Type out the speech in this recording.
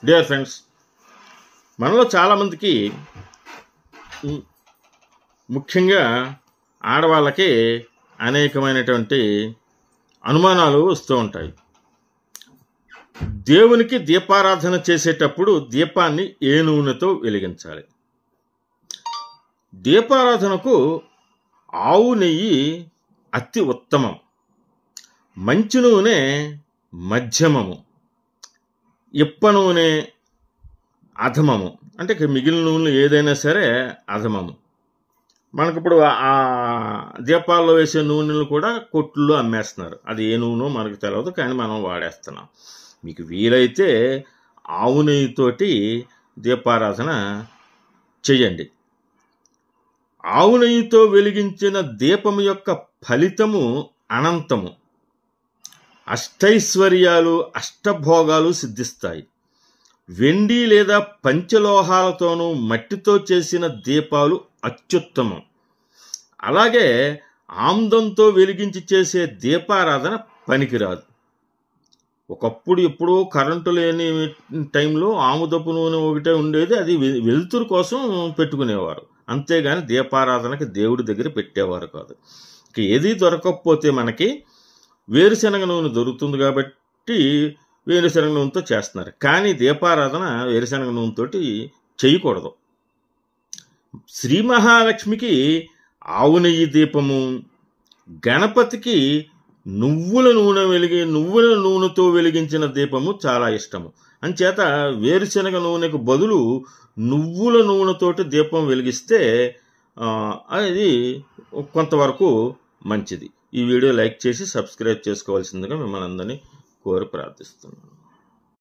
Dear friends, మనలో చాలామందికి ముఖ్యంగా ఆడవాళ్ళకి అనేకమైనటువంటి అనుమానాలు వస్తూ ఉంటాయి. దేవునికి దీపారాధన చేసేటప్పుడు దీపాన్ని ఏ నూనెతో వెలిగించాలి? దీపారాధనకు ఆవు నెయ్యి అతి ఉత్తమం, మంచి నూనె మధ్యమము, ఇప్ప నూనె అధమము. అంటే మిగిలిన నూనెలు ఏదైనా సరే అధమము. మనకిప్పుడు ఆ దీపాల్లో వేసే నూనెలు కూడా కొట్టుల్లో అమ్మేస్తున్నారు. అది ఏ నూనె మనకు తెలియదు, కానీ మనం వాడేస్తున్నాం. మీకు వీలైతే ఆవు నెయ్యితోటి దీపారాధన చెయ్యండి. ఆవు నెయ్యితో వెలిగించిన దీపము యొక్క ఫలితము అనంతము. అష్టైశ్వర్యాలు, అష్టభోగాలు సిద్ధిస్తాయి. వెండి లేదా పంచలోహాలతోనూ మట్టితో చేసిన దీపాలు అత్యుత్తమం. అలాగే ఆముదంతో వెలిగించి చేసే దీపారాధన పనికిరాదు. ఒకప్పుడు ఎప్పుడో కరెంటు లేని టైంలో ఆముదపు నూనె ఒకటే ఉండేది, అది వెలుతురు కోసం పెట్టుకునేవారు. అంతేగాని దీపారాధనకి దేవుడి దగ్గర పెట్టేవారు కాదు. ఇక ఏది దొరకకపోతే మనకి వేరుశనగ నూనె దొరుకుతుంది కాబట్టి వేరుశనగ నూనెతో చేస్తున్నారు. కానీ దీపారాధన వేరుశనగ నూనెతోటి చేయకూడదు. శ్రీ మహాలక్ష్మికి ఆవు నెయ్యి దీపము, గణపతికి నువ్వుల నూనెతో వెలిగించిన దీపము చాలా ఇష్టము. అంచేత వేరుశనగ నూనెకు బదులు నువ్వుల నూనెతోటి దీపం వెలిగిస్తే అది కొంతవరకు మంచిది. ఈ వీడియో లైక్ చేసి సబ్స్క్రైబ్ చేసుకోవాల్సిందిగా మిమ్మల్ని అందరినీ కోరి ప్రార్థిస్తున్నాను.